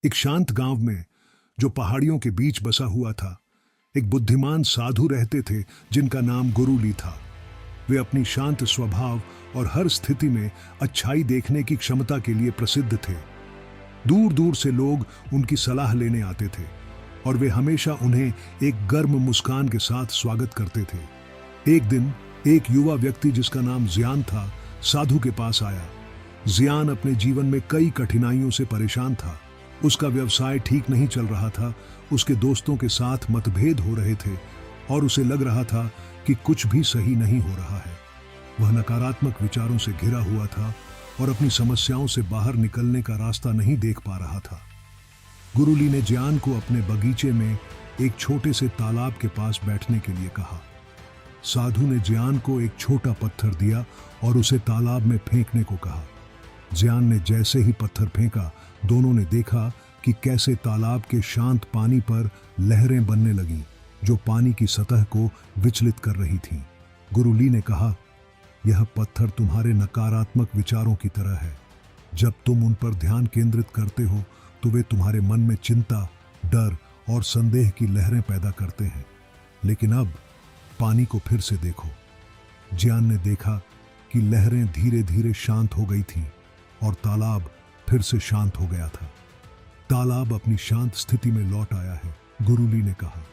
एक शांत गांव में, जो पहाड़ियों के बीच बसा हुआ था, एक बुद्धिमान साधु रहते थे जिनका नाम गुरुली था। वे अपनी शांत स्वभाव और हर स्थिति में अच्छाई देखने की क्षमता के लिए प्रसिद्ध थे। दूर दूर से लोग उनकी सलाह लेने आते थे और वे हमेशा उन्हें एक गर्म मुस्कान के साथ स्वागत करते थे। एक दिन एक युवा व्यक्ति जिसका नाम जियान था, साधु के पास आया। जियान अपने जीवन में कई कठिनाइयों से परेशान था। उसका व्यवसाय ठीक नहीं चल रहा था, उसके दोस्तों के साथ मतभेद हो रहे थे और उसे लग रहा था कि कुछ भी सही नहीं हो रहा है। वह नकारात्मक विचारों से घिरा हुआ था और अपनी समस्याओं से बाहर निकलने का रास्ता नहीं देख पा रहा था। गुरुली ने जियान को अपने बगीचे में एक छोटे से तालाब के पास बैठने के लिए कहा। साधु ने जियान को एक छोटा पत्थर दिया और उसे तालाब में फेंकने को कहा। जियान ने जैसे ही पत्थर फेंका, दोनों ने देखा कि कैसे तालाब के शांत पानी पर लहरें बनने लगीं, जो पानी की सतह को विचलित कर रही थीं। गुरुली ने कहा, यह पत्थर तुम्हारे नकारात्मक विचारों की तरह है। जब तुम उन पर ध्यान केंद्रित करते हो तो वे तुम्हारे मन में चिंता, डर और संदेह की लहरें पैदा करते हैं। लेकिन अब पानी को फिर से देखो। जियान ने देखा कि लहरें धीरे धीरे शांत हो गई थीं और तालाब फिर से शांत हो गया था। तालाब अपनी शांत स्थिति में लौट आया है, गुरुली ने कहा।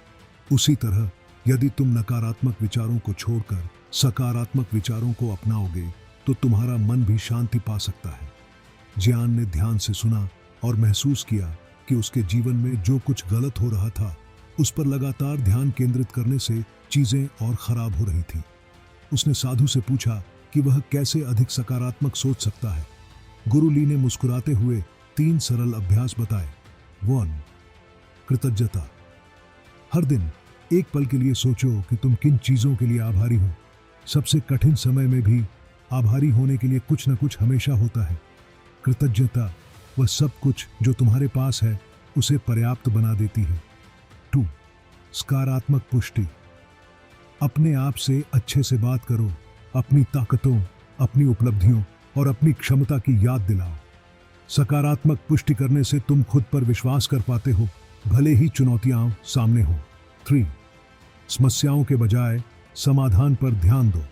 उसी तरह यदि तुम नकारात्मक विचारों को छोड़कर सकारात्मक विचारों को अपनाओगे तो तुम्हारा मन भी शांति पा सकता है। जियान ने ध्यान से सुना और महसूस किया कि उसके जीवन में जो कुछ गलत हो रहा था, उस पर लगातार ध्यान केंद्रित करने से चीजें और खराब हो रही थीं। उसने साधु से पूछा कि वह कैसे अधिक सकारात्मक सोच सकता है। गुरुली ने मुस्कुराते हुए 3 सरल अभ्यास बताए। 1. कृतज्ञता। हर दिन एक पल के लिए सोचो कि तुम किन चीजों के लिए आभारी हो। सबसे कठिन समय में भी आभारी होने के लिए कुछ न कुछ हमेशा होता है। कृतज्ञता वह सब कुछ जो तुम्हारे पास है उसे पर्याप्त बना देती है। 2. सकारात्मक पुष्टि। अपने आप से अच्छे से बात करो। अपनी ताकतों, अपनी उपलब्धियों और अपनी क्षमता की याद दिलाओ। सकारात्मक पुष्टि करने से तुम खुद पर विश्वास कर पाते हो, भले ही चुनौतियां सामने हो। 3. समस्याओं के बजाय समाधान पर ध्यान दो।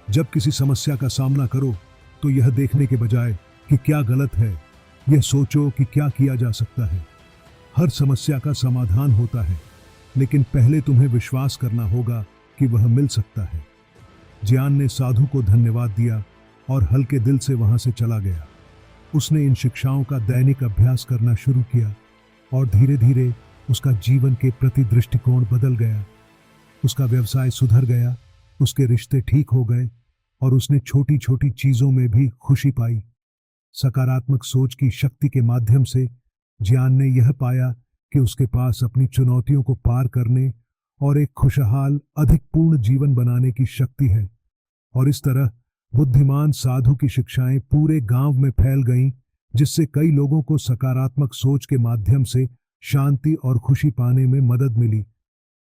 जब किसी समस्या का सामना करो तो यह देखने के बजाय कि क्या गलत है, यह सोचो कि क्या किया जा सकता है। हर समस्या का समाधान होता है, लेकिन पहले तुम्हें विश्वास करना होगा कि वह मिल सकता है। जियान ने साधु को धन्यवाद दिया और हल्के दिल से वहां से चला गया। उसने इन शिक्षाओं का दैनिक अभ्यास करना शुरू किया और धीरे धीरे उसका जीवन के प्रति दृष्टिकोण बदल गया। उसका व्यवसाय सुधर गया, उसके रिश्ते ठीक हो गए और उसने छोटी छोटी चीजों में भी खुशी पाई। सकारात्मक सोच की शक्ति के माध्यम से जियान ने यह पाया कि उसके पास अपनी चुनौतियों को पार करने और एक खुशहाल, अधिक पूर्ण जीवन बनाने की शक्ति है। और इस तरह बुद्धिमान साधु की शिक्षाएं पूरे गांव में फैल गईं, जिससे कई लोगों को सकारात्मक सोच के माध्यम से शांति और खुशी पाने में मदद मिली।